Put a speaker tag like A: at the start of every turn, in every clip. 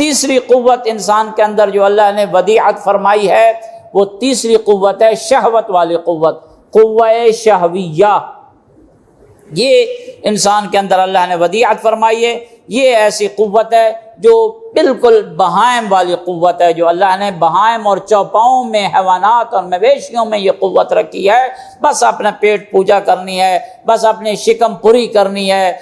A: تیسری قوت انسان کے اندر جو اللہ نے ودیعت فرمائی ہے وہ تیسری قوت ہے شہوت والی قوت، قوہ شہویہ۔ یہ انسان کے اندر اللہ نے ودیعت فرمائی ہے، یہ ایسی قوت ہے جو بالکل بہائم والی قوت ہے، جو اللہ نے بہائم اور چوپاؤں میں، حیوانات اور مویشیوں میں یہ قوت رکھی ہے۔ بس اپنا پیٹ پوجا کرنی ہے، بس اپنی شکم پوری کرنی ہے،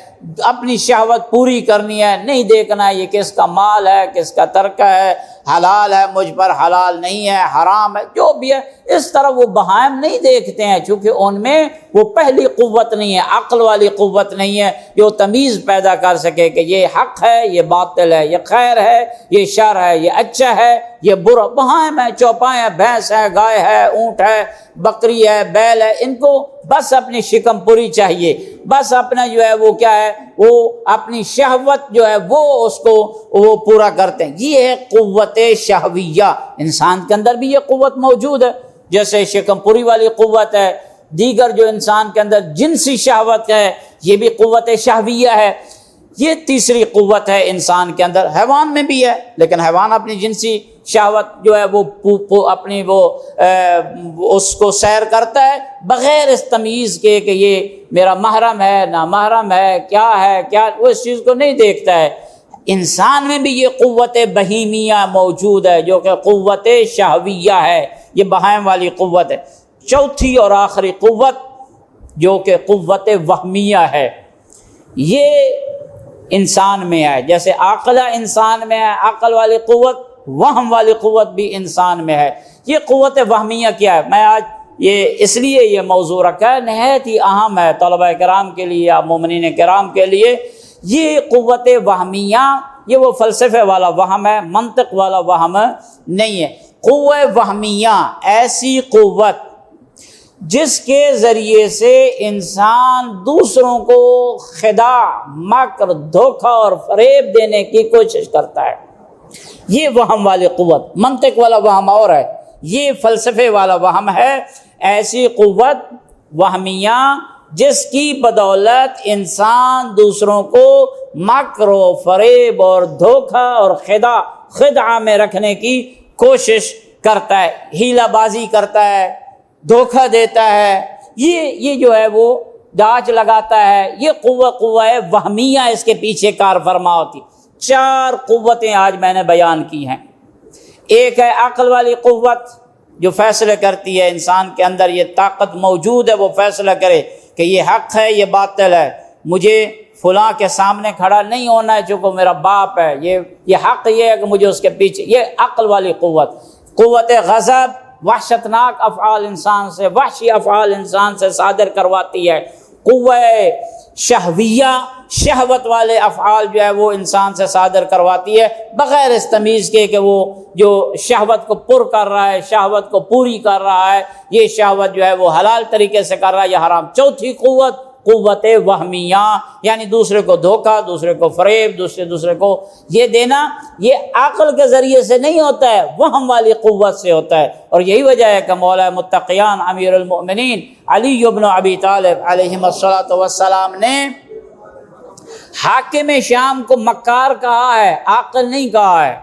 A: اپنی شہوت پوری کرنی ہے، نہیں دیکھنا ہے یہ کس کا مال ہے، کس کا ترکہ ہے، حلال ہے مجھ پر، حلال نہیں ہے، حرام ہے، جو بھی ہے۔ اس طرح وہ بہائم نہیں دیکھتے ہیں، چونکہ ان میں وہ پہلی قوت نہیں ہے، عقل والی قوت نہیں ہے جو تمیز پیدا کر سکے کہ یہ حق ہے، یہ باطل ہے، یہ خیر ہے، یہ شر ہے، یہ اچھا ہے، یہ برا۔ بہائم ہے، چوپائے ہیں، بھینس ہے، گائے ہے، اونٹ ہے، بکری ہے، بیل ہے، ان کو بس اپنی شکم پوری چاہیے، بس اپنا جو ہے وہ کیا ہے، وہ اپنی شہوت جو ہے وہ اس کو وہ پورا کرتے ہیں۔ یہ ہے قوت شہویہ۔ انسان کے اندر بھی یہ قوت موجود ہے، جیسے شکم پوری والی قوت ہے۔ دیگر جو انسان کے اندر جنسی شہوت ہے، یہ بھی قوت شہویہ ہے۔ یہ تیسری قوت ہے انسان کے اندر۔ حیوان میں بھی ہے، لیکن حیوان اپنی جنسی شہوت جو ہے وہ اپنی اس کو سیر کرتا ہے بغیر اس تمیز کے کہ یہ میرا محرم ہے، نامحرم ہے، کیا وہ اس چیز کو نہیں دیکھتا ہے۔ انسان میں بھی یہ قوت بہیمیہ موجود ہے جو کہ قوت شہویہ ہے، یہ بہائم والی قوت ہے۔ چوتھی اور آخری قوت جو کہ قوت وہمیہ ہے، یہ انسان میں ہے۔ جیسے عاقلہ انسان میں ہے، عقل والی قوت، وہم والی قوت بھی انسان میں ہے۔ یہ قوت وہمیہ کیا ہے؟ میں آج یہ اس لیے یہ موضوع رکھا ہے، نہایت ہی اہم ہے طلبہ کرام کے لیے یا مومنین کرام کے لیے۔ یہ قوت وہمیہ، یہ وہ فلسفے والا وہم ہے، منطق والا وہم نہیں ہے۔ قوت وہمیہ ایسی قوت جس کے ذریعے سے انسان دوسروں کو خداع، مکر، دھوکہ اور فریب دینے کی کوشش کرتا ہے، یہ وہم والی قوت۔ منطق والا وہم اور ہے، یہ فلسفے والا وہم ہے۔ ایسی قوت وہمیہ جس کی بدولت انسان دوسروں کو مکر و فریب اور دھوکہ اور خدعہ میں رکھنے کی کوشش کرتا ہے، ہیلہ بازی کرتا ہے، دھوکہ دیتا ہے، یہ جو ہے وہ جانچ لگاتا ہے۔ یہ قوت وہمیہ اس کے پیچھے کار فرما ہوتی۔ 4 قوتیں آج میں نے بیان کی ہیں۔ ایک ہے عقل والی قوت جو فیصلہ کرتی ہے، انسان کے اندر یہ طاقت موجود ہے، وہ فیصلہ کرے کہ یہ حق ہے، یہ باطل ہے، مجھے فلاں کے سامنے کھڑا نہیں ہونا ہے چونکہ میرا باپ ہے، یہ حق یہ ہے کہ مجھے اس کے پیچھے۔ یہ عقل والی قوت۔ قوت غضب وحشت ناک افعال انسان سے، وحشی افعال انسان سے صادر کرواتی ہے۔ قوت شہویہ شہوت والے افعال جو ہے وہ انسان سے صادر کرواتی ہے بغیر اس تمیز کے کہ وہ جو شہوت کو پر کر رہا ہے، شہوت کو پوری کر رہا ہے، یہ شہوت جو ہے وہ حلال طریقے سے کر رہا ہے یا حرام۔ چوتھی قوت وہمیہ، یعنی دوسرے کو دھوکہ، دوسرے کو فریب، دوسرے کو یہ دینا، یہ عقل کے ذریعے سے نہیں ہوتا ہے، وہم والی قوت سے ہوتا ہے۔ اور یہی وجہ ہے کہ مولا متقیان امیر المؤمنین علی بن ابی طالب علیہ الصلوۃ والسلام نے حاکم شام کو مکار کہا ہے، عاقل نہیں کہا ہے۔